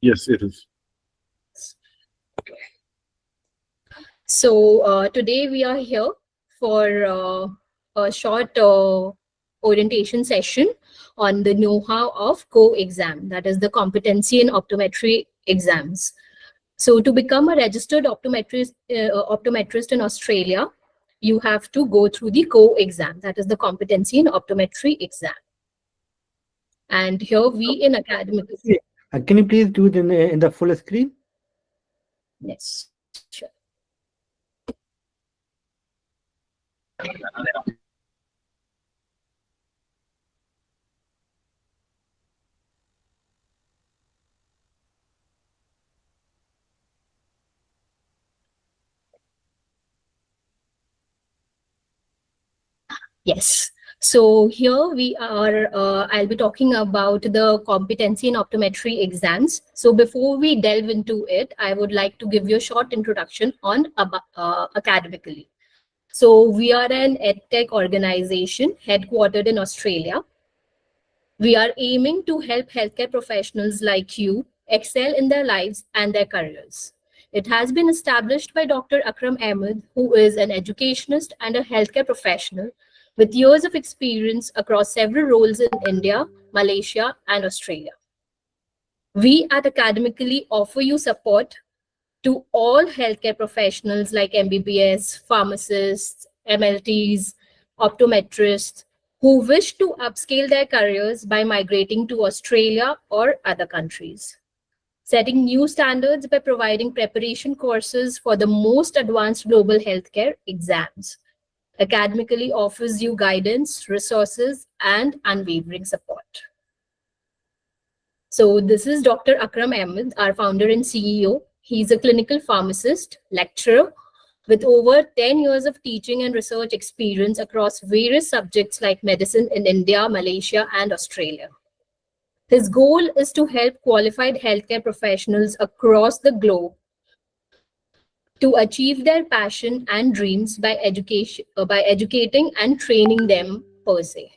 Yes, it is. So today we are here for a short orientation session on the know-how of COE exam, that is the competency in optometry exams. So to become a registered optometrist in Australia, you have to go through the COE exam, that is the competency in optometry exam. And here we in Academically. Can you please do it in the full screen? Yes, sure. Yes. So here we are, I'll be talking about the competency in optometry exams. So before we delve into it, I would like to give you a short introduction on Academically. So we are an EdTech organization headquartered in Australia. We are aiming to help healthcare professionals like you excel in their lives and their careers. It has been established by Dr. Akram Ahmad, who is an educationist and a healthcare professional with years of experience across several roles in India, Malaysia, and Australia. We at Academically offer you support to all healthcare professionals like MBBS, pharmacists, MLTs, optometrists, who wish to upscale their careers by migrating to Australia or other countries. Setting new standards by providing preparation courses for the most advanced global healthcare exams. Academically offers you guidance, resources, and unwavering support. So this is Dr. Akram Ahmad, our founder and CEO. He's a clinical pharmacist, lecturer, with over 10 years of teaching and research experience across various subjects like medicine in India, Malaysia, and Australia. His goal is to help qualified healthcare professionals across the globe to achieve their passion and dreams by educating and training them per se.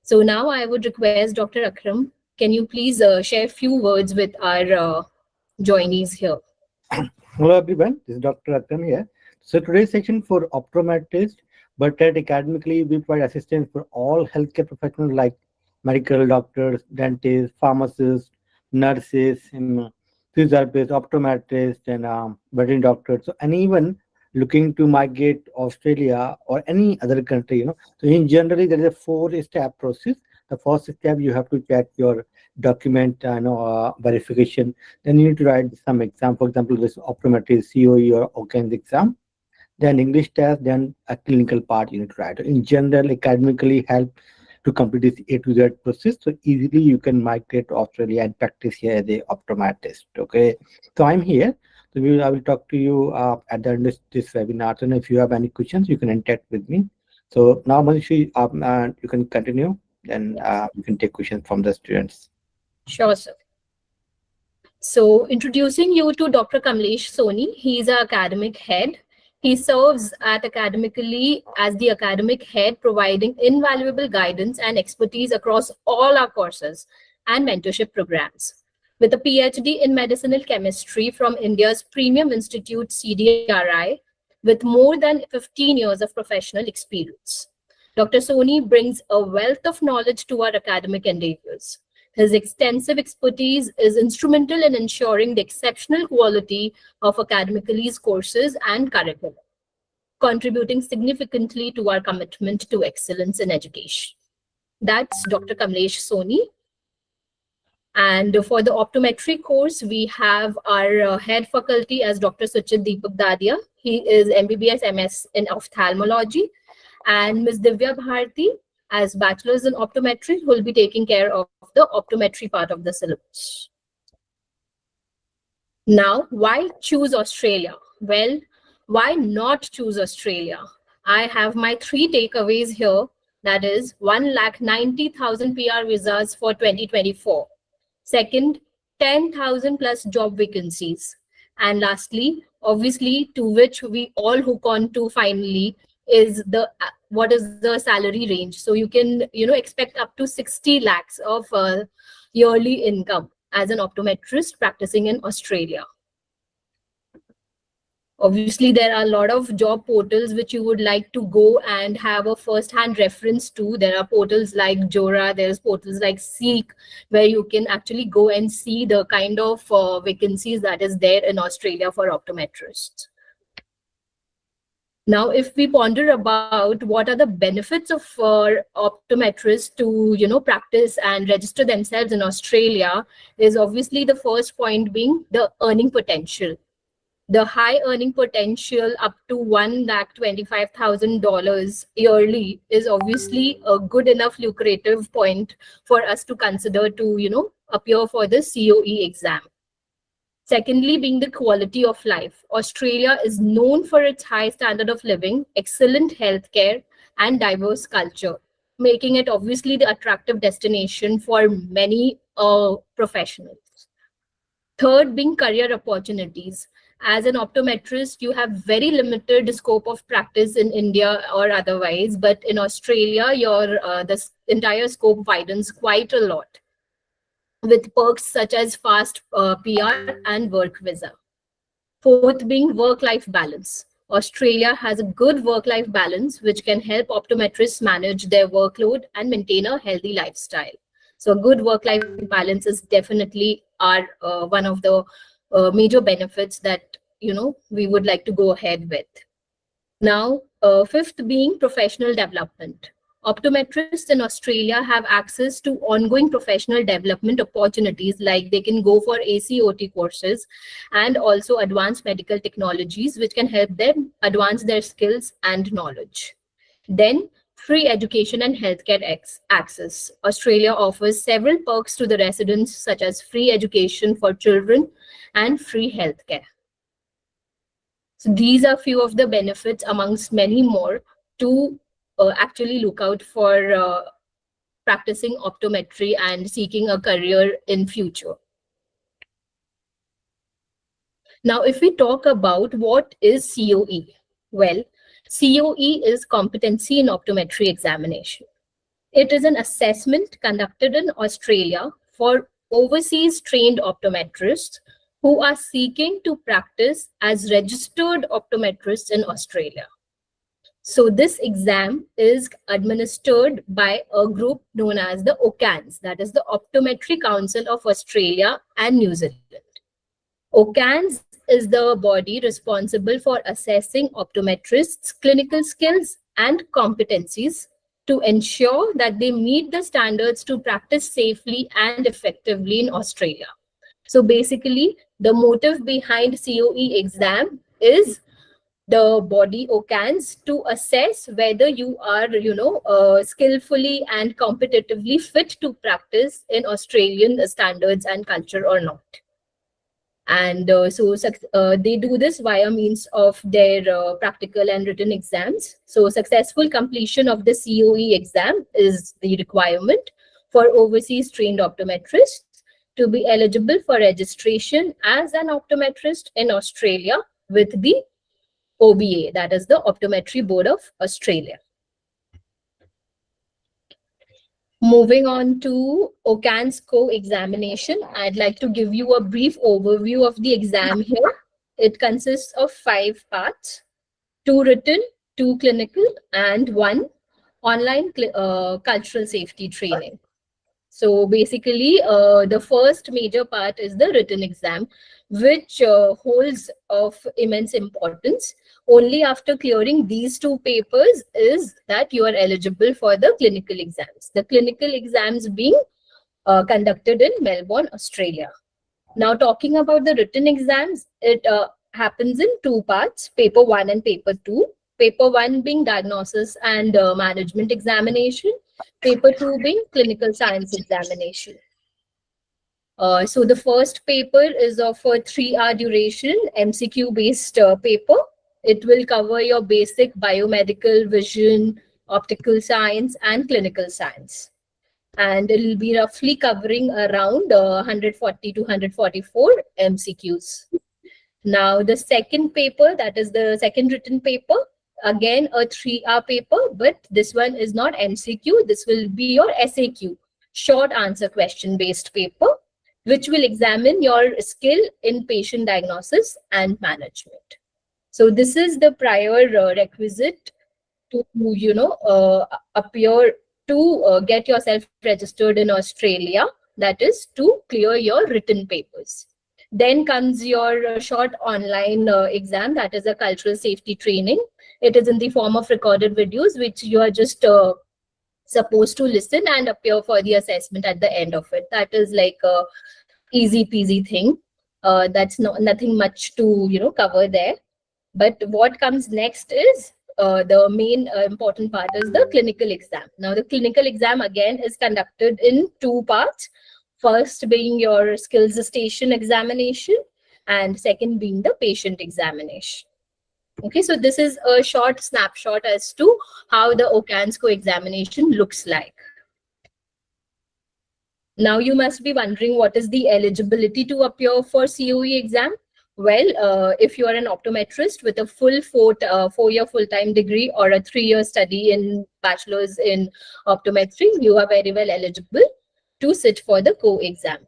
So now I would request Dr. Akram, can you please share a few words with our joinees here? Hello everyone, this is Dr. Akram here. So today's section for optometrists, but at Academically we provide assistance for all healthcare professionals like medical doctors, dentists, pharmacists, nurses, physiotherapists, optometrists, and veterinary doctors. So anyone looking to migrate Australia or any other country, So in generally there is a 4-step process. The first step, you have to check your document verification. Then you need to write some exam. For example, this optometry COE or OCANZ exam. Then English test, then a clinical part you need to write. In general, Academically help to complete this A to Z process. So easily you can migrate to Australia and practice here as a optometrist. Okay. So I'm here. So I will talk to you at the end of this webinar. So if you have any questions, you can interact with me. So now, Manishi, you can continue. Then you can take questions from the students. Sure, sir. So introducing you to Dr. Kamlesh Soni, he is our academic head. He serves at Academically as the academic head, providing invaluable guidance and expertise across all our courses and mentorship programs. With a PhD in medicinal chemistry from India's premium institute, CDRI, with more than 15 years of professional experience. Dr. Soni brings a wealth of knowledge to our academic endeavors. His extensive expertise is instrumental in ensuring the exceptional quality of Academically's courses and curriculum, contributing significantly to our commitment to excellence in education. That's Dr. Kamlesh Soni. And for the optometry course, we have our head faculty as Dr. Suchit Deepak Dadia. He is MBBS MS in ophthalmology, and Ms. Divya Bharti as bachelor's in optometry, who will be taking care of the optometry part of the syllabus. Now, why choose Australia? Well, why not choose Australia? I have my 3 takeaways here. That is 1,90,000 PR visas for 2024. Second, 10,000 plus job vacancies. And lastly, obviously, to which we all hook on to finally, is what is the salary range. So you can expect up to 60 lakhs of yearly income. as an optometrist practicing in Australia. Obviously, there are a lot of job portals which you would like to go and have a first-hand reference to. There are portals like Jora, there's portals like Seek, where you can actually go and see the kind of vacancies that is there in Australia for optometrists. Now, if we ponder about what are the benefits of optometrists to, practice and register themselves in Australia, is obviously the first point being the earning potential. The high earning potential up to $1,25,000 yearly is obviously a good enough lucrative point for us to consider to, appear for the COE exam. Secondly, being the quality of life. Australia is known for its high standard of living, excellent healthcare, and diverse culture, making it obviously the attractive destination for many professionals. Third, being career opportunities. As an optometrist, you have very limited scope of practice in India or otherwise, but in Australia, the entire scope widens quite a lot, with perks such as fast PR and work visa. Fourth, being work-life balance. Australia has a good work-life balance, which can help optometrists manage their workload and maintain a healthy lifestyle. So a good work-life balance is definitely one of the major benefits that we would like to go ahead with. Now, fifth being professional development. Optometrists in Australia have access to ongoing professional development opportunities, like they can go for ACOT courses and also advanced medical technologies, which can help them advance their skills and knowledge. Then, free education and healthcare access. Australia offers several perks to the residents, such as free education for children and free healthcare. So these are few of the benefits amongst many more to actually look out for practicing optometry and seeking a career in future. Now, if we talk about what is COE, well, COE is competency in optometry examination. It is an assessment conducted in Australia for overseas trained optometrists who are seeking to practice as registered optometrists in Australia. So this exam is administered by a group known as the OCANZ, that is the Optometry Council of Australia and New Zealand. OCANZ is the body responsible for assessing optometrists' clinical skills and competencies to ensure that they meet the standards to practice safely and effectively in Australia. So basically, the motive behind COE exam is the body OCANZ to assess whether you are, skillfully and competitively fit to practice in Australian standards and culture or not. And they do this via means of their practical and written exams. So successful completion of the COE exam is the requirement for overseas trained optometrists to be eligible for registration as an optometrist in Australia with the OBA, that is the Optometry Board of Australia. Moving on to OCANZ COE examination, I'd like to give you a brief overview of the exam here. It consists of 5 parts, 2 written, 2 clinical, and 1 online cultural safety training. So basically, the first major part is the written exam, which holds of immense importance. Only after clearing these 2 papers is that you are eligible for the clinical exams. The clinical exams being conducted in Melbourne, Australia. Now, talking about the written exams, it happens in 2 parts, paper 1 and paper 2. Paper 1 being diagnosis and management examination. Paper 2 being clinical science examination. So the first paper is of a 3-hour duration, MCQ based paper. It will cover your basic biomedical, vision, optical science, and clinical science. And it will be roughly covering around 140 to 144 MCQs. Now, the second paper, that is the second written paper, again a 3-hour paper, but this one is not MCQ. This will be your SAQ, short answer question based paper. which will examine your skill in patient diagnosis and management. So this is the prior requisite to, appear to get yourself registered in Australia, that is to clear your written papers. Then comes your short online exam, that is a cultural safety training. It is in the form of recorded videos, which you are just supposed to listen and appear for the assessment at the end of it. That is like a easy peasy thing. That's nothing much to cover there. But what comes next is the main important part is the clinical exam. Now, the clinical exam again is conducted in two parts. First being your skills station examination, and second being the patient examination. Okay, so this is a short snapshot as to how the OCANZ COE examination looks like. Now you must be wondering, what is the eligibility to appear for COE exam? Well, if you are an optometrist with a full four-year full-time degree or a 3-year study in bachelor's in optometry, you are very well eligible to sit for the COE exam.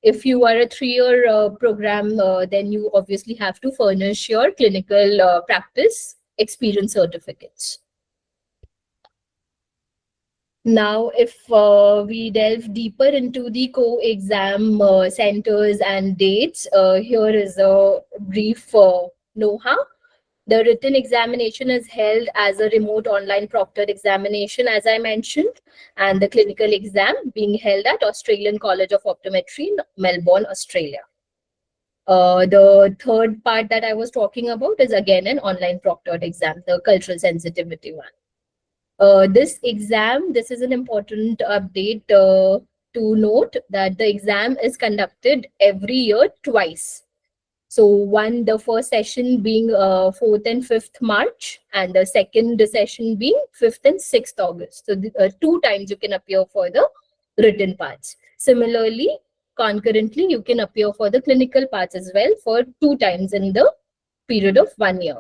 If you are a 3-year program, then you obviously have to furnish your clinical practice experience certificates. Now, if we delve deeper into the COE exam centers and dates, here is a brief know-how. The written examination is held as a remote online proctored examination, as I mentioned, and the clinical exam being held at Australian College of Optometry in Melbourne, Australia. The third part that I was talking about is again an online proctored exam, the cultural sensitivity one. This exam, this is an important update to note that the exam is conducted every year twice. So the first session being 4th and 5th March, and the second session being 5th and 6th August. So 2 times you can appear for the written parts. Similarly, concurrently, you can appear for the clinical parts as well for 2 times in the period of 1 year.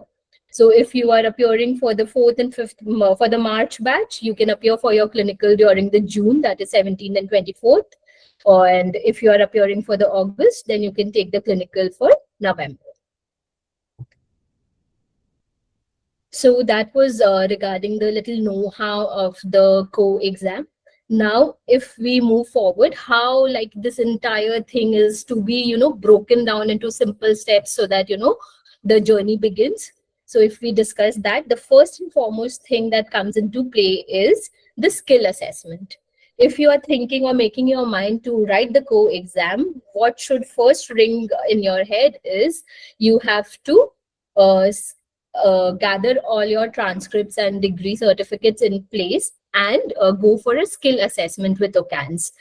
So if you are appearing for the 4th and 5th, for the March batch, you can appear for your clinical during the June, that is 17th and 24th. And if you are appearing for the August, then you can take the clinical for November. So that was regarding the little know-how of the COE exam. Now, if we move forward, how like this entire thing is to be, broken down into simple steps so that, the journey begins. So if we discuss that, the first and foremost thing that comes into play is the skill assessment. If you are thinking or making your mind to write the COE exam, what should first ring in your head is you have to gather all your transcripts and degree certificates in place and go for a skill assessment with OCANZ.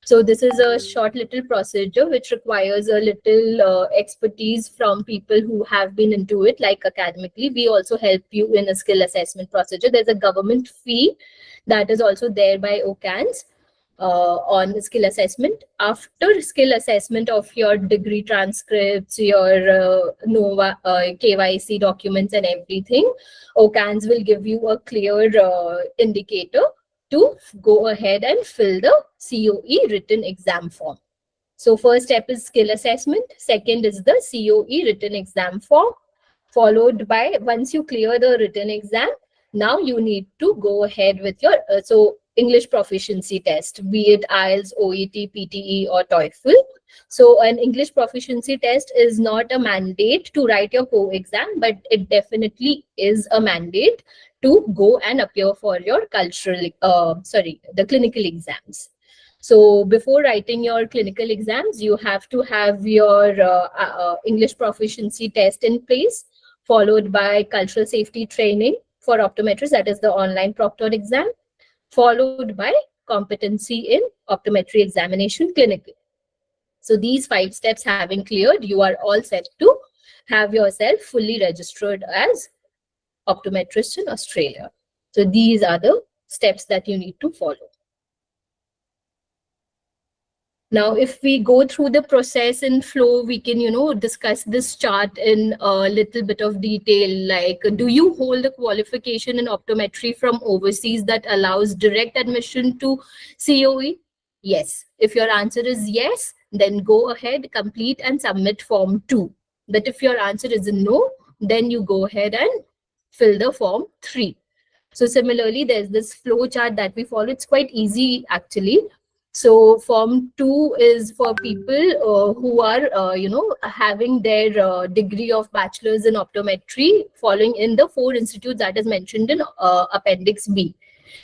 So this is a short little procedure which requires a little expertise from people who have been into it, like Academically. We also help you in a skill assessment procedure. There's a government fee that is also there by OCANZ on skill assessment. After skill assessment of your degree transcripts, your NOVA, KYC documents and everything, OCANZ will give you a clear indicator to go ahead and fill the COE written exam form. So first step is skill assessment. Second is the COE written exam form, followed by, once you clear the written exam, now you need to go ahead with your English proficiency test, be it IELTS, OET, PTE or TOEFL. So an English proficiency test is not a mandate to write your COE exam, but it definitely is a mandate to go and appear for your the clinical exams. So before writing your clinical exams, you have to have your English proficiency test in place, followed by cultural safety training for optometrists, that is the online proctored exam, followed by competency in optometry examination clinical. So these 5 steps having cleared, you are all set to have yourself fully registered as optometrist in Australia. So these are the steps that you need to follow. Now, if we go through the process and flow, we can, discuss this chart in a little bit of detail. Like, do you hold a qualification in optometry from overseas that allows direct admission to COE? Yes. If your answer is yes, then go ahead, complete and submit form 2. But if your answer is a no, then you go ahead and fill the form 3. So similarly, there's this flow chart that we follow. It's quite easy actually. So form 2 is for people who are, having their degree of bachelor's in optometry following in the 4 institutes that is mentioned in Appendix B.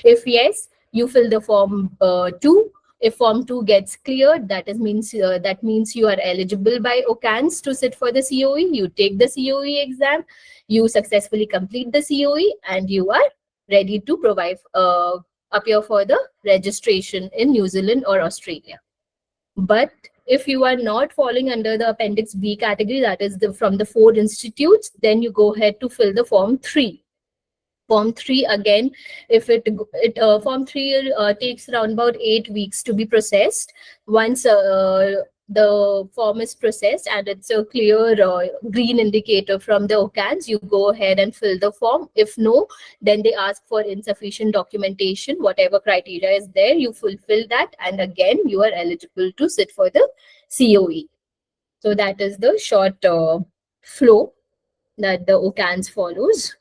If yes, you fill the form 2. If form 2 gets cleared, that means you are eligible by OCANZ to sit for the COE. You take the COE exam, you successfully complete the COE, and you are ready to appear for the registration in New Zealand or Australia. But if you are not falling under the Appendix B category, that is from the 4 institutes, then you go ahead to fill the form 3. Form 3 again, if form 3 takes around about 8 weeks to be processed. Once the form is processed and it's a clear green indicator from the OCANZ, you go ahead and fill the form. If no, then they ask for insufficient documentation. Whatever criteria is there, you fulfill that, and again you are eligible to sit for the COE. So that is the short flow that the OCANZ follows.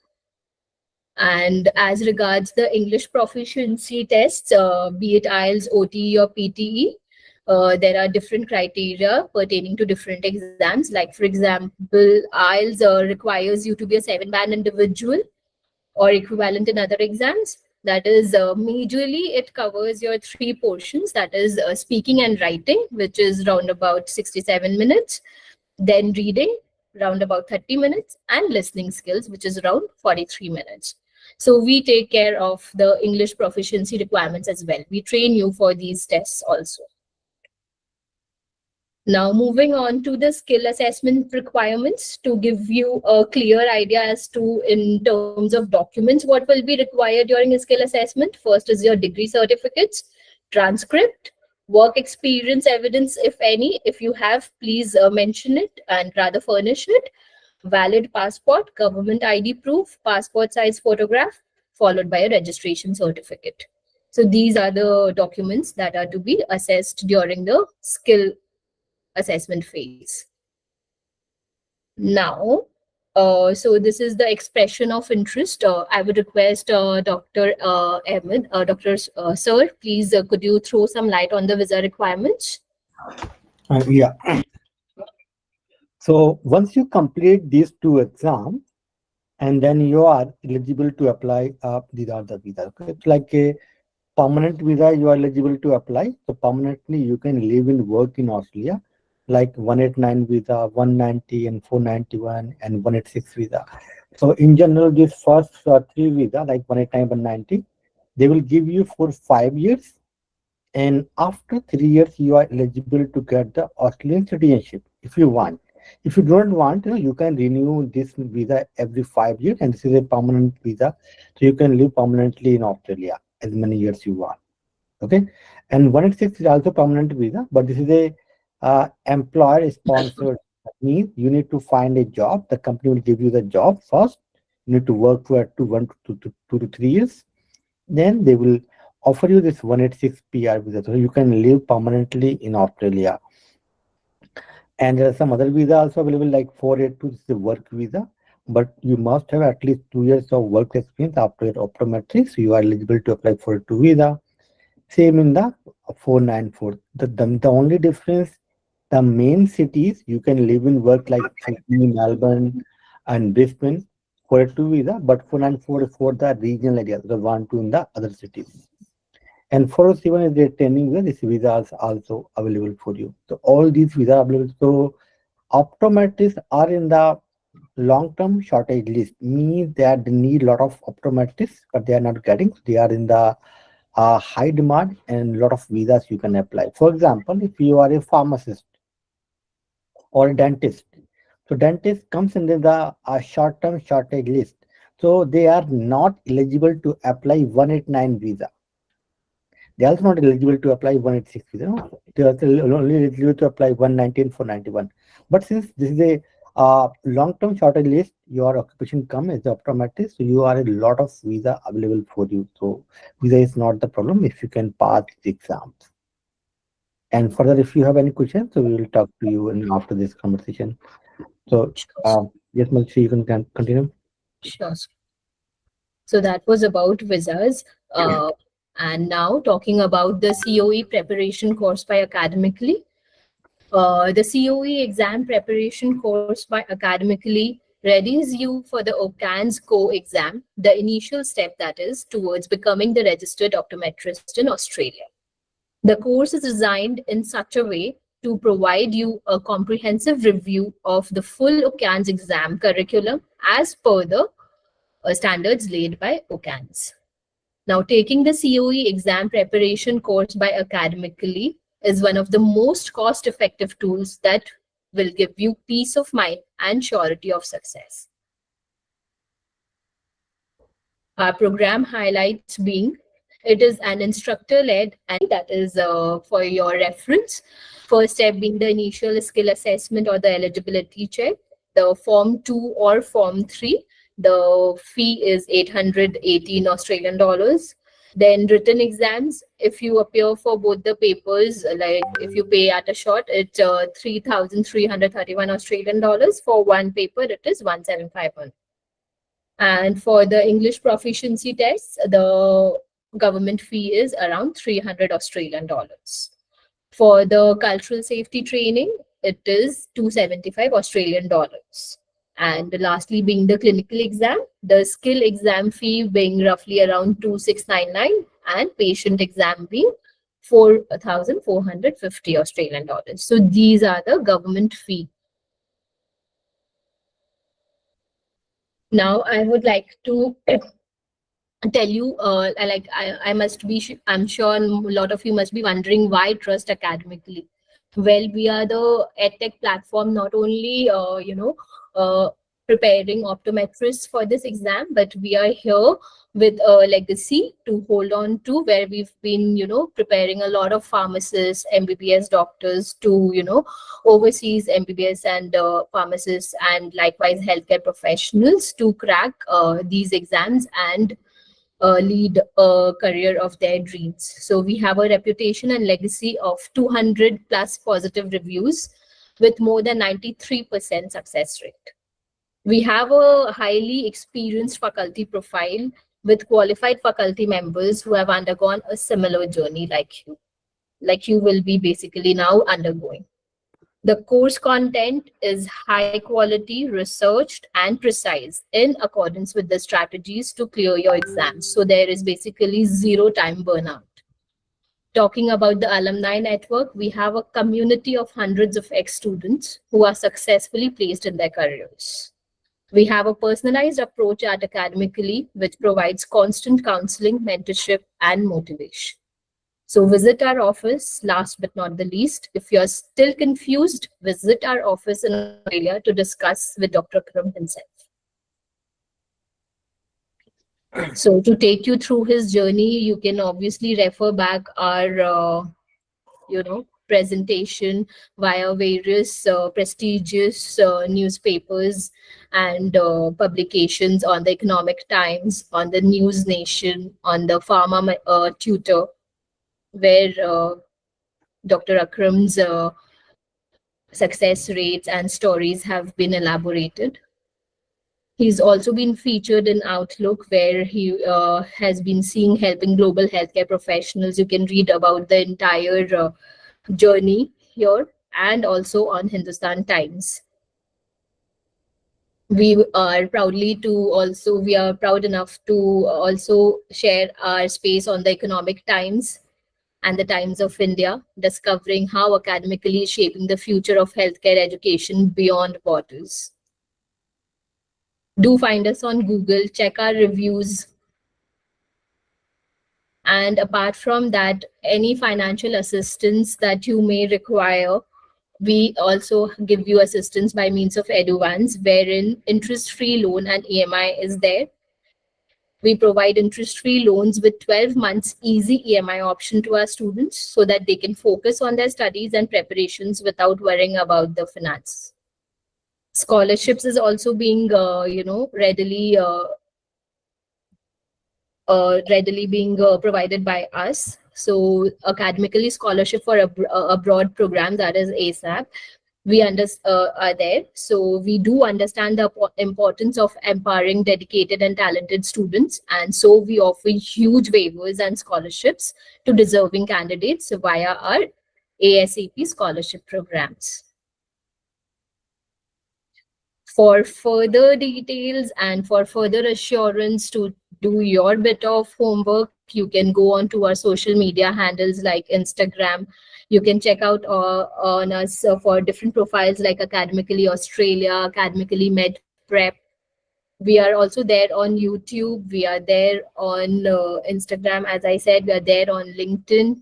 And as regards the English proficiency tests, be it IELTS, OTE, or PTE, there are different criteria pertaining to different exams. Like, for example, IELTS requires you to be a 7-band individual or equivalent in other exams. That is, majorly, it covers your 3 portions. That is speaking and writing, which is round about 67 minutes. Then reading, round about 30 minutes. And listening skills, which is around 43 minutes. So we take care of the English proficiency requirements as well. We train you for these tests also. Now, moving on to the skill assessment requirements, to give you a clear idea as to, in terms of documents, what will be required during a skill assessment. First is your degree certificates, transcript, work experience evidence, if any. If you have, please mention it and rather furnish it. Valid passport, government ID proof, passport size photograph, followed by a registration certificate. So these are the documents that are to be assessed during the skill assessment phase. Now, so this is the expression of interest. I would request Dr. Ahmad, Sir, please could you throw some light on the visa requirements? Yeah. So once you complete these 2 exams, and then you are eligible to apply these are the visas. Okay? It's like a permanent visa you are eligible to apply. So permanently you can live and work in Australia, like 189 visa, 190 and 491 and 186 visa. So in general, these first 3 visa, like 189, 190, they will give you for 5 years. And after 3 years, you are eligible to get the Australian citizenship if you want. If you don't want, you can renew this visa every 5 years, and this is a permanent visa. So you can live permanently in Australia as many years you want. Okay. And 186 is also permanent visa, but this is a employer sponsored. That means you need to find a job. The company will give you the job first. You need to work for 2 to 3 years. Then they will offer you this 186 PR visa, so you can live permanently in Australia. And there are some other visa also available, like 482, this is a work visa, but you must have at least 2 years of work experience after your optometry, so you are eligible to apply for 2 visa. Same in the 494. The only difference, the main cities you can live and work like Sydney, Melbourne, and Brisbane for a 2 visa, but 494 is for the regional areas, the 1, 2 in the other cities. And 407 is the training visa. This visa is also available for you. So all these visa are available. So optometrists are in the long-term shortage list. Means that they need a lot of optometrists, but they are not getting. They are in the high demand, and a lot of visas you can apply. For example, if you are a pharmacist or a dentist, so dentist comes under the short-term shortage list. So they are not eligible to apply 189 visa. They are also not eligible to apply 186 visa. No? They are only eligible to apply 190 and 491. But since this is a long-term shortage list, your occupation comes as an optometrist, so you are a lot of visa available for you. So visa is not the problem if you can pass the exams. And further, if you have any questions, so we will talk to you after this conversation. So, Sure. yes, Malchi, you can continue. Sure. So that was about visas. And now talking about the COE preparation course by Academically. The COE exam preparation course by Academically readies you for the OCANZ COE exam, the initial step that is towards becoming the registered optometrist in Australia. The course is designed in such a way to provide you a comprehensive review of the full OCANZ exam curriculum as per the standards laid by OCANZ. Now, taking the COE exam preparation course by Academically is one of the most cost effective tools that will give you peace of mind and surety of success. Our program highlights being it is an instructor led and that is for your reference. First step being the initial skill assessment or the eligibility check, the form 2 or form 3. The fee is 818 Australian dollars. Then written exams, if you appear for both the papers, like if you pay at a shot, it's 3,331 Australian dollars. For one paper, it is 1,751. And for the English proficiency tests, the government fee is around 300 Australian dollars. For the cultural safety training, it is 275 Australian dollars. And lastly, being the clinical exam, the skill exam fee being roughly around 2,699 and patient exam being 4,450 Australian dollars. So these are the government fee. Now I would like to tell you, I must be, I'm sure a lot of you must be wondering why trust Academically. Well, we are the edtech platform, not only, preparing optometrists for this exam, but we are here with a legacy to hold on to where we've been, preparing a lot of pharmacists, MBBS doctors to, overseas MBBS and pharmacists and likewise healthcare professionals to crack these exams and lead a career of their dreams. So we have a reputation and legacy of 200 plus positive reviews with more than 93% success rate. We have a highly experienced faculty profile with qualified faculty members who have undergone a similar journey like you will be basically now undergoing. The course content is high quality, researched, and precise in accordance with the strategies to clear your exams. So there is basically zero time burnout. Talking about the alumni network, we have a community of hundreds of ex-students who are successfully placed in their careers. We have a personalized approach at Academically, which provides constant counseling, mentorship, and motivation. So visit our office, last but not the least. If you're still confused, visit our office in Australia to discuss with Dr. Akram himself. So to take you through his journey, you can obviously refer back our, presentation via various prestigious newspapers and publications on the Economic Times, on the News Nation, on the Pharma Tutor, where Dr. Akram's success rates and stories have been elaborated. He's also been featured in Outlook, where he has been seen helping global healthcare professionals. You can read about the entire journey here and also on Hindustan Times. We are proud enough to also share our space on the Economic Times and the Times of India, discovering how Academically is shaping the future of healthcare education beyond borders. Do find us on Google, check our reviews. And apart from that, any financial assistance that you may require, we also give you assistance by means of EduVans, wherein interest-free loan and EMI is there. We provide interest-free loans with 12 months easy EMI option to our students so that they can focus on their studies and preparations without worrying about the finance. Scholarships is also being, readily being provided by us. So academically scholarship for abroad program, that is ASAP, are there. So we do understand the importance of empowering dedicated and talented students, and so we offer huge waivers and scholarships to deserving candidates via our ASAP scholarship programs. For further details and for further assurance to do your bit of homework, you can go on to our social media handles like Instagram. You can check out on us for different profiles like Academically Australia, Academically Med Prep. We are also there on YouTube. We are there on Instagram. As I said, we are there on LinkedIn.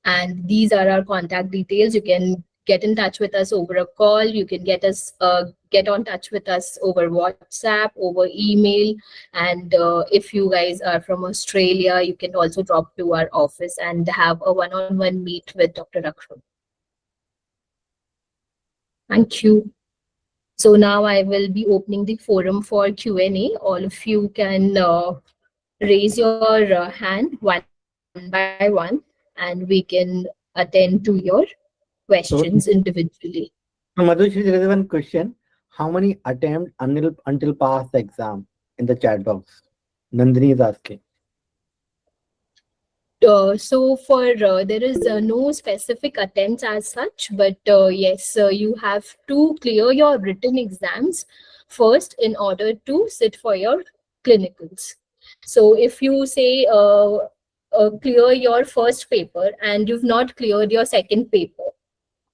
And these are our contact details. You can get in touch with us over a call. You can get on touch with us over WhatsApp, over email. And if you guys are from Australia, you can also drop to our office and have a one-on-one meet with Dr. Akram. Thank you. So now I will be opening the forum for Q&A. All of you can raise your hand one by one, and we can attend to your questions So, individually. Madhushri, there is one question. How many attempt until pass the exam in the chat box? Nandini is asking. So for there is no specific attempts as such, but yes, you have to clear your written exams first in order to sit for your clinicals. So if you say clear your first paper and you've not cleared your second paper,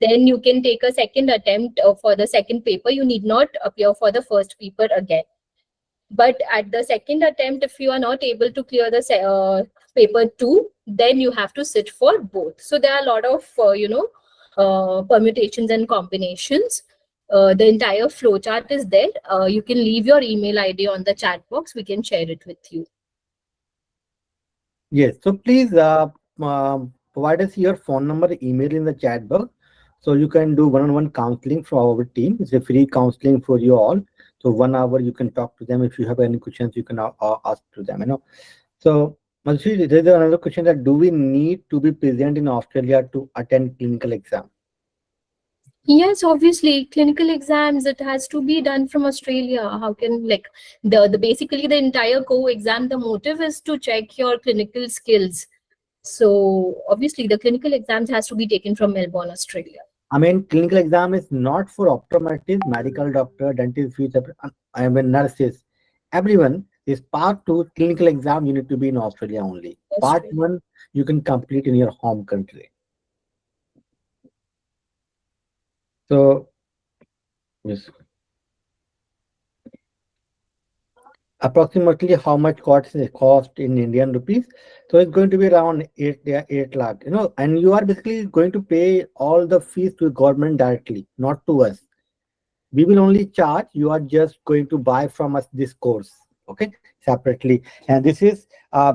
then you can take a second attempt for the second paper. You need not appear for the first paper again. But at the second attempt, if you are not able to clear the paper two, then you have to sit for both. So there are a lot of permutations and combinations. The entire flowchart is there. You can leave your email ID on the chat box. We can share it with you. Yes. So please provide us your phone number, email in the chat box. So you can do one-on-one counseling for our team. It's a free counseling for you all. So 1 hour you can talk to them. If you have any questions, you can ask to them. So Madhushri, there is another question that do we need to be present in Australia to attend clinical exam? Yes, obviously, clinical exams, it has to be done from Australia. How can, like, the basically the entire COE exam, the motive is to check your clinical skills. So obviously the clinical exams has to be taken from Melbourne, Australia. I mean, clinical exam is not for optometrists, medical doctor, dentist, I mean, nurses. Everyone is part two clinical exam. You need to be in Australia only. Part Australia. one, you can complete in your home country. So, yes. Approximately how much cost in Indian rupees? So it's going to be around 8 lakh. And you are basically going to pay all the fees to government directly, not to us. We will only charge. You are just going to buy from us this course, okay, separately. And this is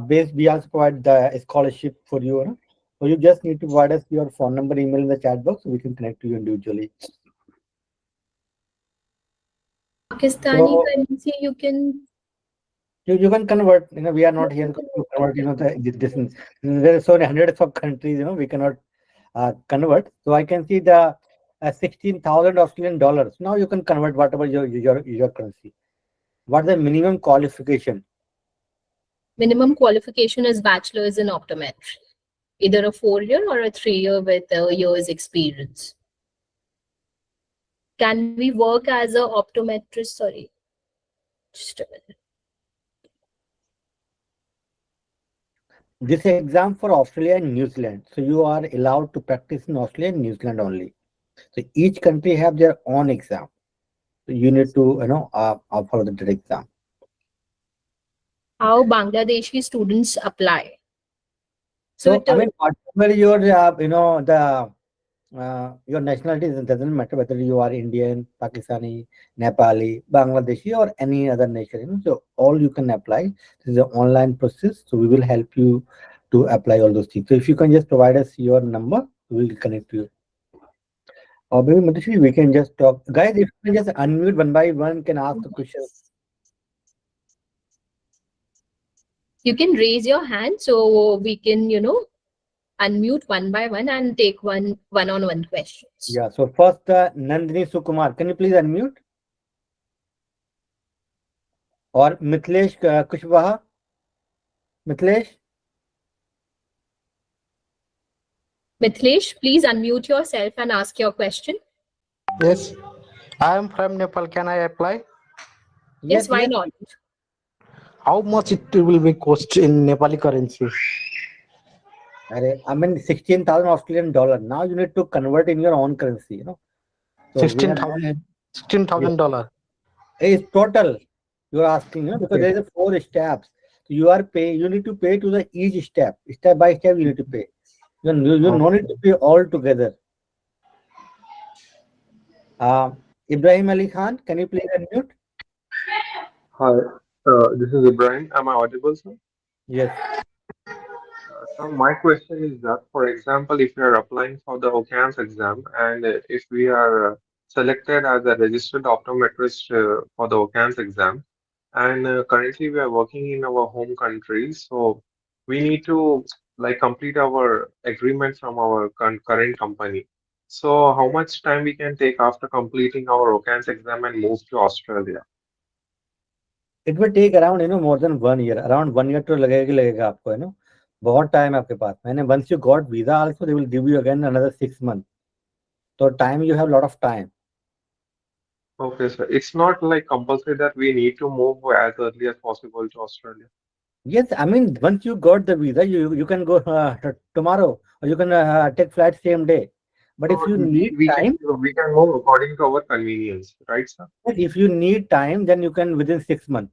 based. We also provide the scholarship for you. So you just need to provide us your phone number, email in the chat box, so we can connect to you individually. Pakistani So currency, you can. you can convert. We are not here to convert. The distance. There are so many hundreds of countries. We cannot convert. So I can see the 16,000 Australian dollars. Now you can convert whatever your currency. What's the minimum qualification? Minimum qualification is bachelor's in optometry, either a 4-year or a 3-year with a year's experience. Can we work as a optometrist? Sorry, just a minute. This exam for Australia and New Zealand. So you are allowed to practice in Australia and New Zealand only. So each country have their own exam. So you need to follow the exam. How Bangladeshi students apply? So I mean, whatever your your nationality doesn't matter whether you are Indian, Pakistani, Nepali, Bangladeshi, or any other nation. So all you can apply. This is an online process. So we will help you to apply all those things. So if you can just provide us your number, we will connect to you. Or maybe Madhushri, we can just talk. Guys, if you can just unmute one by one, can ask the questions. You can raise your hand so we can, unmute one by one and take one-on-one questions. Yeah. So first, Nandini Sukumar, can you please unmute? Or Mithilesh Kushwaha? Mithilesh? Mithilesh, please unmute yourself and ask your question. Yes, I am from Nepal. Can I apply? Yes, Yes, why yes. not? How much it will be cost in Nepali currency? I mean, 16,000 Australian dollar. Now you need to convert in your own currency, So we have, 16,000 yes, $16,000. it's total. You are asking, because Okay. there is a 4 steps. So you need to pay to the each step by step. You need to pay. You no need to pay all together. Uh, Ibrahim Ali Khan, can you please unmute? Hi, this is Ibrahim. Am I audible, sir? Yes. So my question is that, for example, if we are applying for the OCANZ exam and if we are selected as a registered optometrist for the OCANZ exam, and currently we are working in our home country, so we need to like complete our agreement from our current company. So how much time we can take after completing our OCANZ exam and move to Australia? It will take around more than 1 year. Around 1 year to लगेगा आपको बहुत time है आपके पास. मैंने once you got visa also they will give you again another 6 months. So time you have a lot of time. Okay, sir. It's not like compulsory that we need to move as early as possible to Australia. Yes, I mean once you got the visa, you can go tomorrow, or you can take flight same day. But if So you need we can time, we can move according to our convenience, right, sir? then you can within 6 months.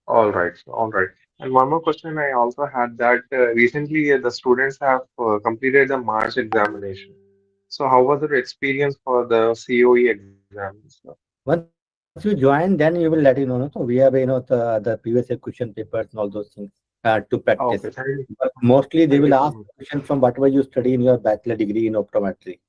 All right, sir. All right. And one more question I also had that recently the students have completed the March examination. So how was your experience for the COE exam, sir? Once you join, then you will let no? So we have the previous year question papers and all those things to practice. Okay, But mostly they thank will you so ask much. question from whatever you study in your bachelor degree in optometry.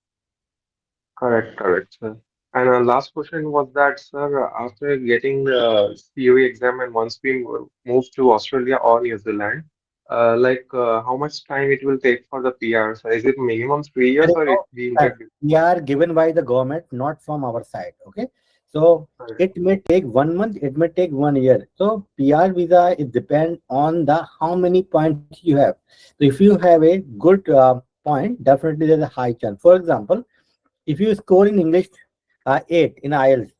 Correct, correct, sir. And last question was that, sir, after getting the COE exam and once we move to Australia or New Zealand, how much time it will take for the PR? So is it minimum 3 years There is or it no will time. get We are given by the government, not from our side. Okay, so correct? it may take 1 month, it may take 1 year. So PR visa it depend on the how many points you have. So if you have a good point, definitely there's a high chance. For example, if you score in English 8 in IELTS,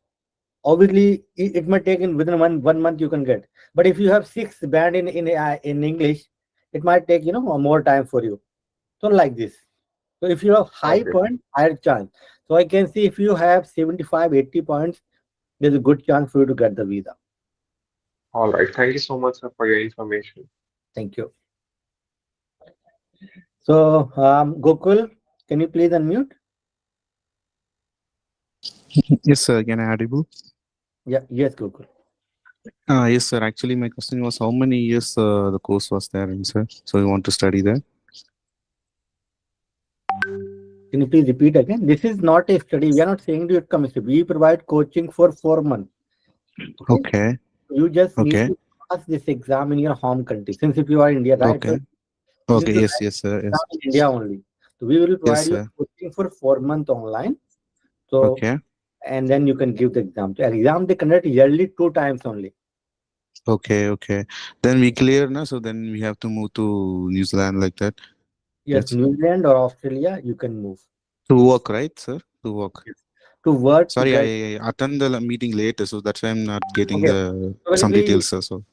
obviously it may take in within one month you can get. But if you have 6 band in English, it might take more time for you. So like this. So if you have high Okay. point, higher chance. So I can see if you have 75, 80 points, there's a good chance for you to get the visa. All right. Thank you so much, sir, for your information. Thank you. So Gokul, can you please unmute? Yes, sir. Can I audible? Yeah, yes, Gokul. Yes, sir. Actually, my question was how many years the course was there in, sir? So you want to study there? Can you please repeat again? This is not a study. We are not saying to come study. We provide coaching for 4 months. Okay. Okay. You just need Okay. to pass this exam in your home country. Since if you are India, right? Okay. So you need Okay. to Yes. write Yes, sir. exam Yes. in India only. So we will Yes, provide you sir. coaching for 4 months online. So Okay. and then you can give the exam. So exam they conduct yearly 2 times only. Okay. Okay. Then we clear now. So then we have to move to New Zealand like that. Yes, Yes. New Zealand or Australia, you can move. To work, right, sir? To work. Yes. To work to Sorry, get. I attend the meeting later, so that's why I'm not getting Okay. the So some we, details, sir. So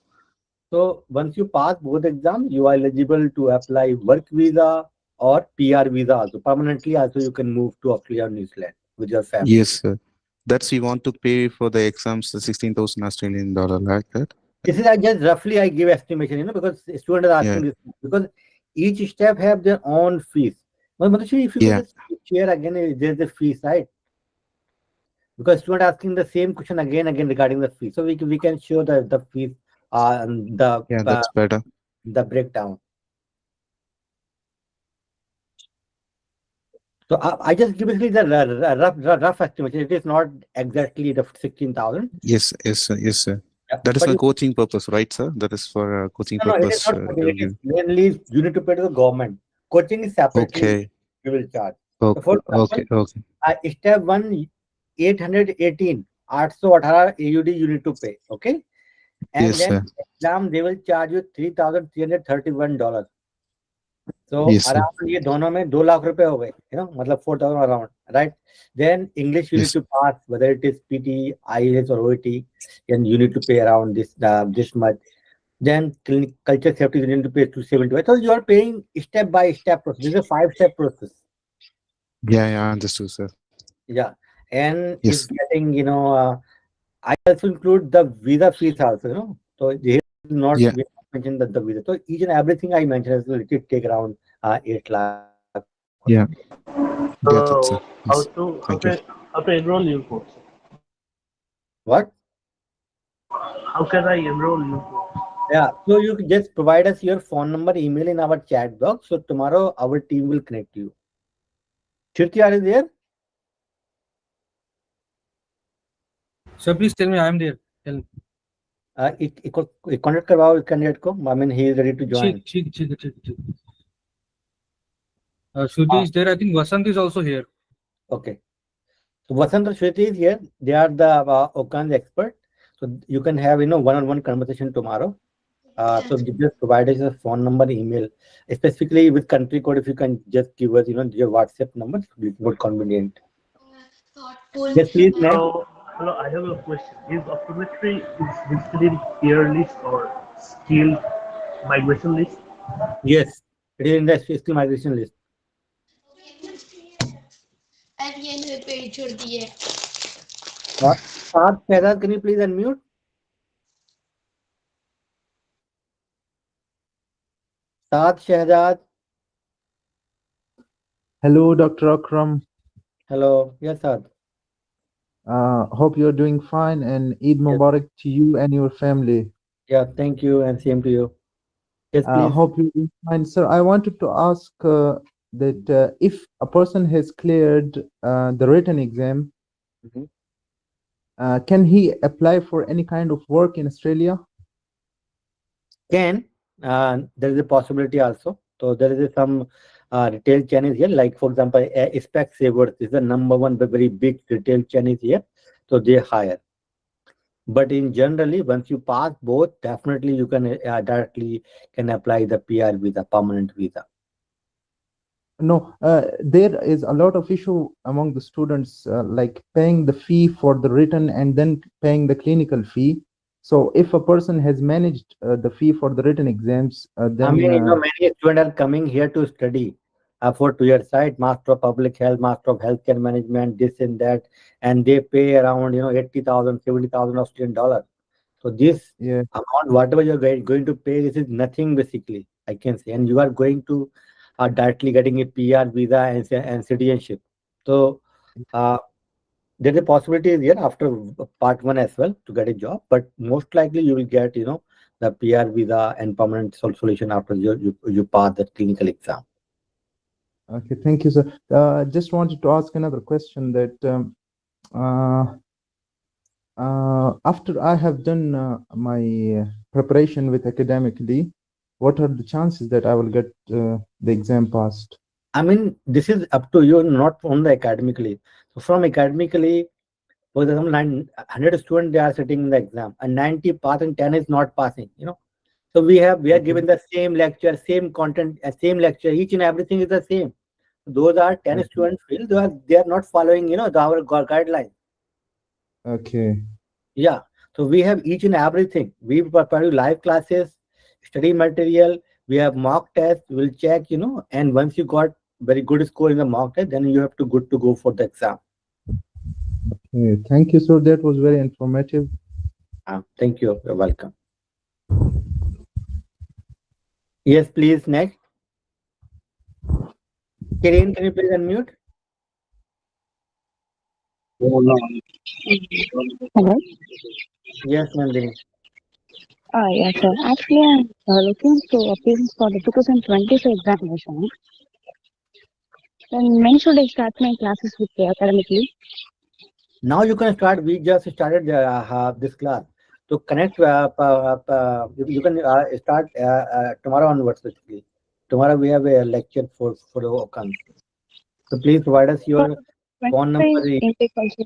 so once you pass both exams, you are eligible to apply work visa or PR visa also. Permanently also you can move to Australia or New Zealand with your family. yes, sir. That's we want to pay for the exams, the 16,000 Australian dollar, like that. This is I just roughly I give estimation, because student is asking Yeah. this because each step have their own fees. But Madhushi, if you could Yeah. just share again, there's the fees, right? Because student asking the same question again regarding the fee, so we can show the fees, Yeah, that's better. the breakdown. So I just give basically the rough estimation. It is not exactly the 16,000. Yes, yes, sir. Yes, sir. That is But for you, coaching purpose, right, sir? That is for coaching no, it is purpose. not coaching. You'll It is give. mainly you need to pay to the government. Coaching is separately Okay. you will charge. So Okay. for Okay. example, Okay. step one, 818, 818 AUD you need to pay. Okay. And Yes, then sir. exam they will charge you $3,331. So Yes, sir. around ये दोनों में 2 लाख रुपए हो गए, मतलब 4,000 around, right? Then English you need Yes. to pass, whether it is PT, IELTS or OET, and you need to pay around this much. Then culture safety you need to pay 270. So you are paying step by step process. This is a 5-step process. Yeah. Yeah. Understood, sir. Yeah, and Yes. it's getting I also include the visa fees also. So here not Yeah. we not mention that the visa. So each and everything I mentioned will take around 8 lakh or 10 lakh. Yeah. Got it, So sir. Yes. Thank you. how to enroll you course? What? How can I enroll you course? Yeah. So you can just provide us your phone number, email in our chat box. So tomorrow our team will connect you. Shruti, are you there? So please tell me, I am there. Tell me. Contact करवाओ candidate को. I mean, he is ready to join. ठीक. Shruti is there. I think Vasant is also here. Okay. So Vasant and Shruti is here. They are the OCANZ expert. So you can have one-on-one conversation tomorrow. So you just provide us a phone number, email, specifically with country code. If you can just give us your WhatsApp number, it will be more convenient. Yes, please, next. Hello, I have a question. Is optometry is basically tier list or skill migration list? Yes, it is in the skill migration list. Saad Shehzad, can you please unmute? Saad Shehzad. Hello, Dr. Akram. Hello. Yes, Saad. Hope you're doing fine and Eid Yes. Mubarak to you and your family. Yeah, thank you and same to you. Yes, please. Hope you're doing fine. Sir, I wanted to ask that if a person has cleared the written exam, Mhm. can he apply for any kind of work in Australia? Can there is a possibility also. So there is some retail chain is here, like for example, Specsavers is the number one very big retail chain is here. So they hire. But in generally, once you pass both, definitely you can directly can apply the PR visa, permanent visa. No, there is a lot of issue among the students, like paying the fee for the written and then paying the clinical fee. So if a person has managed the fee for the written exams, I then mean, many students are coming here to study for 2 years, right? Master of Public Health, Master of Healthcare Management, this and that, and they pay around 80,000, 70,000 Australian dollars. So this yeah. amount, whatever you're going to pay, this is nothing basically, I can say, and you are going to directly getting a PR visa and citizenship. So there's a possibility here after part one as well to get a job, but most likely you will get the PR visa and permanent solution after you pass the clinical exam. Okay, thank you, sir. Just wanted to ask another question that after I have done my preparation with Academically, what are the chances that I will get the exam passed? I mean, this is up to you, not from the academically. So from academically, for example, 100 students they are sitting in the exam, and 90 pass and 10 is not passing. So we are given the same lecture, same content, same lecture. Each and everything is the same. Those are 10 Okay. students feel they are not following our guidelines. Okay. Yeah. So we have each and everything. We prepare live classes, study material. We have mock tests. We'll check, and once you got very good score in the mock test, then you have to good to go for the exam. Okay. Thank you, sir. That was very informative. Thank you. You're welcome. Yes, please. Next. Kirin, can you please unmute? Hello. Yes, Nandini. Yes, sir. Actually, I'm looking to appeal for the 2024 examination. Then when should I start my classes with Academically? Now you can start. We just started this class. to connect. You can start tomorrow onwards. Basically, tomorrow we have a lecture for the OCANZ. So please provide us your phone number. Intake also.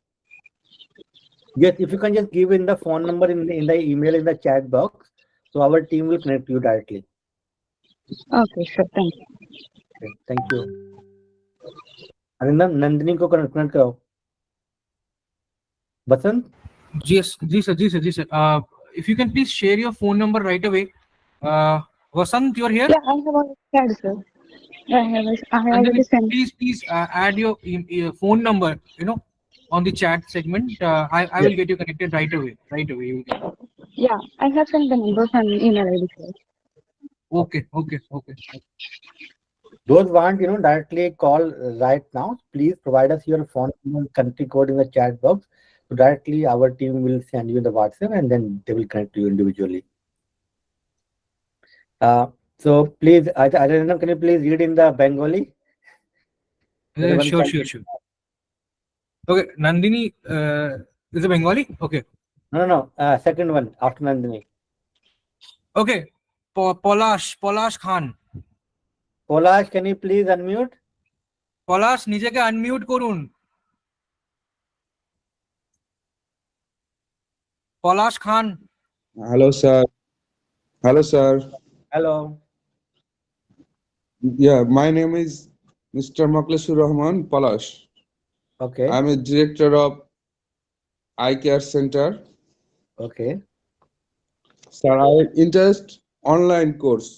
Yes, if you can just give in the phone number in the email in the chat box, so our team will connect you directly. Okay, sure. Thank you. Okay, thank you. Arindam Nandini को connect कराओ. बसंत. Yes, ji sir. If you can please share your phone number right away. Vasant, you're here. Yeah, I have already shared, sir. I And then already sent. please add your phone number, on the chat segment. I will get you connected right away. You will get. Yeah, I have sent the number from email ID, sir. Okay. Those want directly call right now. Please provide us your phone number and country code in the chat box. So directly our team will send you the WhatsApp and then they will connect to you individually. So please, Arindam, can you please read in the Bengali? Sure. Okay, Nandini is a Bengali. Okay. No. Second one after Nandini. Okay. Polash Khan. Polash, can you please unmute? পলাশ নিজেকে unmute করুন. পলাশ খান. Hello, sir. Hello. Yeah, my name is Mr. Maklesur Rahman Palash. Okay. I'm a director of Eye Care Center. Okay. Sir, I interest online course.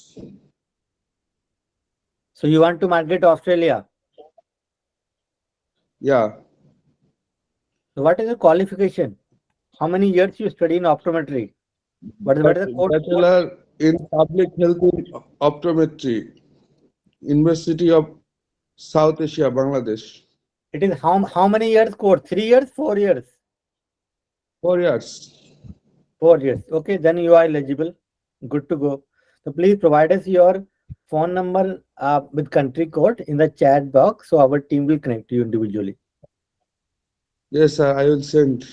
So you want to migrate to Australia? Yeah, So what is your qualification? How many years you study in optometry? What is the course? Bachelor in Public Health in Optometry, University of South Asia, Bangladesh. It is how many years course? 3 years, 4 years? 4 years. 4 years. Okay, then you are eligible. Good to go. So please provide us your phone number with country code in the chat box, so our team will connect you individually. Yes, sir, I will send.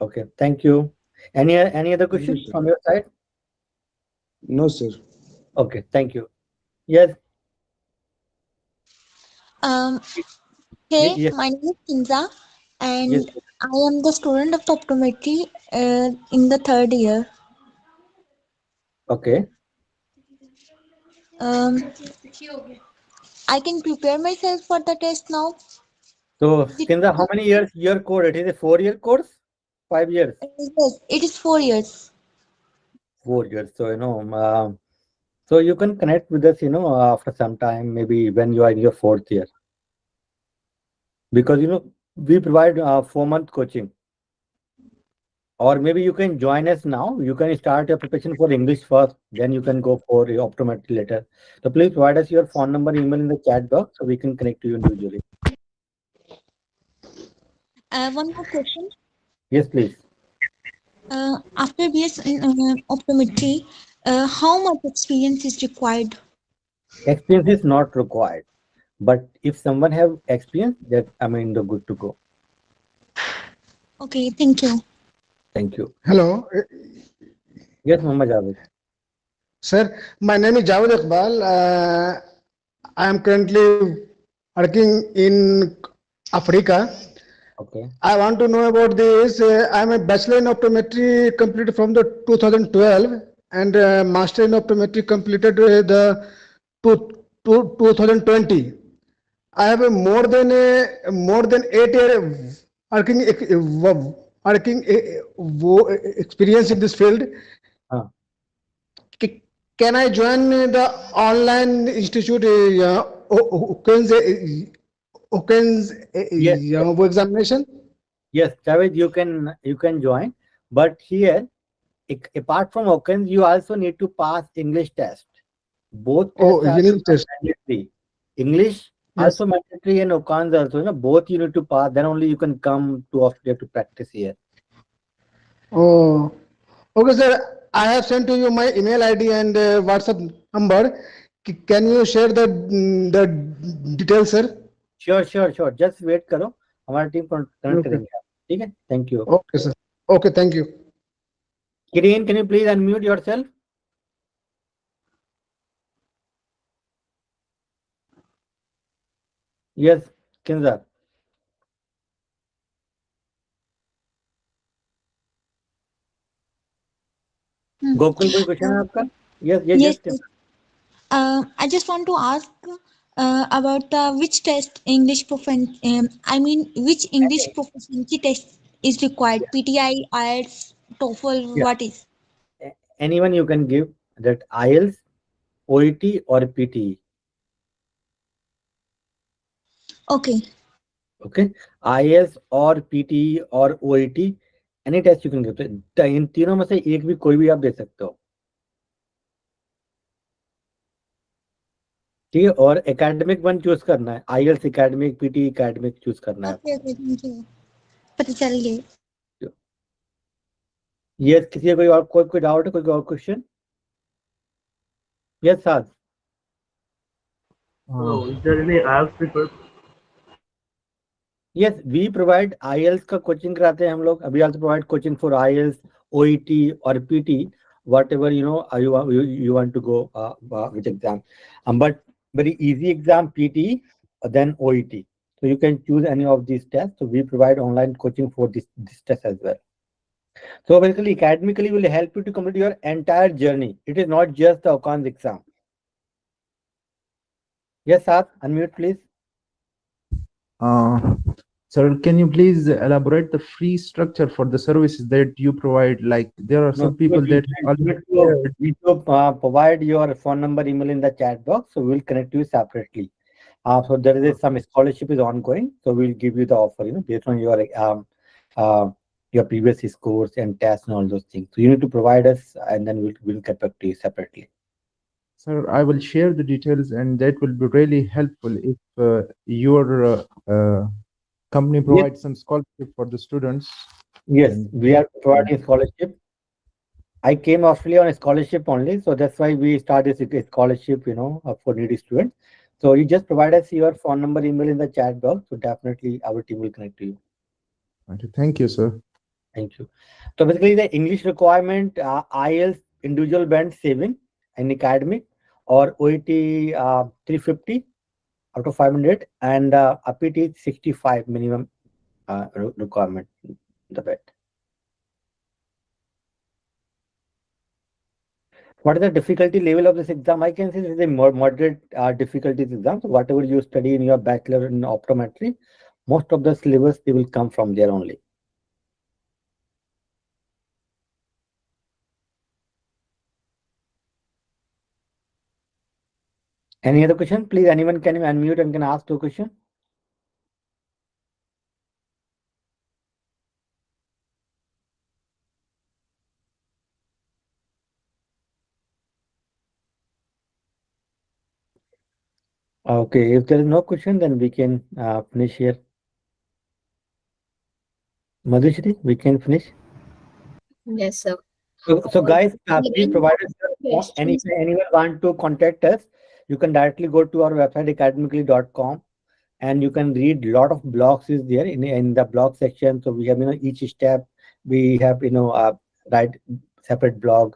Okay, thank you. Any other questions sir. from your side? No, sir. Okay, thank you. Yes. Hey, Yes. my name is Kinza, and Yes. I am the student of optometry in the 3rd year. Okay. I can prepare myself for the test now. So, Kinza, how many years your course? It is a 4-year course? 5 years? Yes, it is 4 years. 4 years. So, so you can connect with us, after some time, maybe when you are in your 4th year. Because, we provide 4-month coaching. Or maybe you can join us now. You can start your preparation for English first, then you can go for your optometry later. So please provide us your phone number, email in the chat box so we can connect to you individually. One more question. Yes, please. After BS in optometry, how much experience is required? Experience is not required. But if someone have experience, that they're good to go. Okay, thank you. Thank you. Hello, Yes, Muhammad Javed. sir. My name is Javed Iqbal. I am currently working in Africa. Okay. I want to know about this. I am a bachelor in optometry completed from the 2012 and master in optometry completed the 2020. I have a more than 8-year working experience in this field. Can I join the online institute OCANZ examination? Yes, Javed, you can join. But here, apart from OCANZ, you also need to pass English test. Both tests are mandatory. English also mandatory and OCANZ also. Both you need to pass. Then only you can come to Australia to practice here. Oh, okay, sir. I have sent to you my email ID and WhatsApp number. Can you share the details, sir? Sure. Just wait करो. हमारा team connect करेंगे. ठीक है? Thank you. Okay, sir. Okay, thank you. Kiran, can you please unmute yourself? Yes, Kinza. Gokul कोई question है आपका? Yes, yes, Yes, yes. I just want to ask about which test English I mean, which English proficiency test is required? PTI, IELTS, TOEFL, Yeah. what is? Anyone you can give that IELTS, OET or PTE. Okay. Okay, IELTS or PTE or OET, any test you can give. तो इन तीनों में से एक भी कोई भी आप दे सकते हो, ठीक है। और एकेडमिक वन चूज करना है, IELTS academic, PTE academic choose करना है। Okay, okay, thank you. पता चल गया। ये किसी कोई और कोई डाउट है, कोई और question? Yes sir. So, is there any IELTS prepared? Yes, we provide IELTS का कोचिंग कराते हैं हम लोग. We also provide coaching for IELTS, OET or PT, whatever you want to go with exam. But very easy exam PT, then OET. So you can choose any of these tests. So we provide online coaching for this test as well. So basically, academically will help you to complete your entire journey. It is not just the OCANZ exam. Yes, sir. Unmute, please. Sir, can you please elaborate the fee structure for the services that you provide? Like there are some people that we provide your phone number, email in the chat box, so we'll connect you separately. So there is some scholarship is ongoing, so we'll give you the offer, based on your previous scores and tests and all those things. So you need to provide us, and then we'll get back to you separately. Sir, I will share the details, and that will be really helpful if your company provides some scholarship for the students. Yes, we are providing scholarship. I came Australia on a scholarship only, so that's why we started a scholarship, for needy students. So you just provide us your phone number, email in the chat box. So definitely our team will connect to you. Okay, thank you, sir. Thank you. So basically the English requirement, IELTS individual band 7 and academic, or OET 350 out of 500, and APT 65 minimum requirement, the band. What is the difficulty level of this exam? I can say this is a moderate difficulty exam. So whatever you study in your bachelor in optometry, most of the syllabus, they will come from there only. Any other question? Please, anyone can unmute and can ask two question. Okay, if there is no question, then we can finish here. Madhushri, we can finish. Yes, sir. So guys, please provide us Questions? anyone want to contact us, you can directly go to our website academically.com, and you can read lot of blogs is there in the blog section. So we have each step we have write separate blog,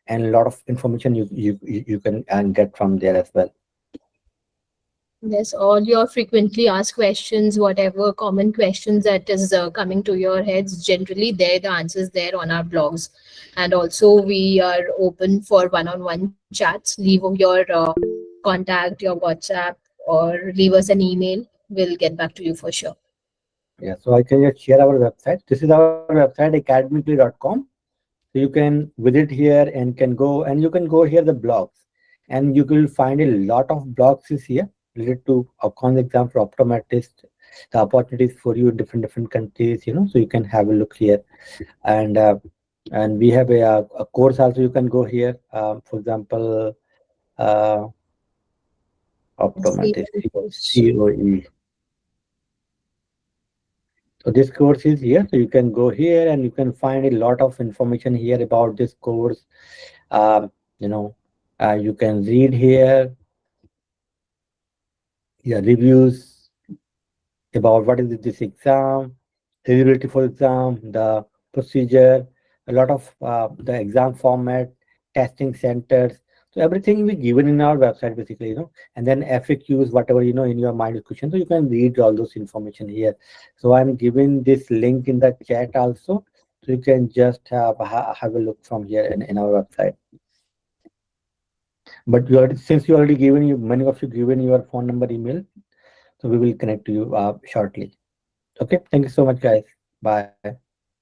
and a lot of information you can get from there as well. Yes, all your frequently asked questions, whatever common questions that is coming to your heads, generally there the answers there on our blogs. And also we are open for one-on-one chats. Leave your contact, your WhatsApp, or leave us an email. We'll get back to you for sure. Yeah, so I can just share our website. This is our website academically.com. So you can visit here and can go, and you can go here the blogs, and you will find a lot of blogs is here related to OCANZ exam for optometrist, the opportunities for you in different countries, so you can have a look here. And we have a course also, you can go here, for example, optometrist COE. So this course is here, so you can go here and you can find a lot of information here about this course. You can read here, reviews about what is this exam, eligibility for exam, the procedure, a lot of the exam format, testing centers. So everything we given in our website basically, and then FAQs, whatever, in your mind is question. So you can read all those information here. So I'm giving this link in the chat also. So you can just have a look from here in our website. But since you already many of you given your phone number, email, so we will connect to you shortly. Okay. Thank you so much, guys. Bye.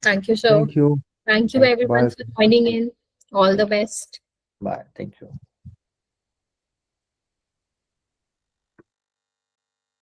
Thank you, sir. Thank you. Thank you, Bye. everyone, for joining in. All the best. Bye. Thank you.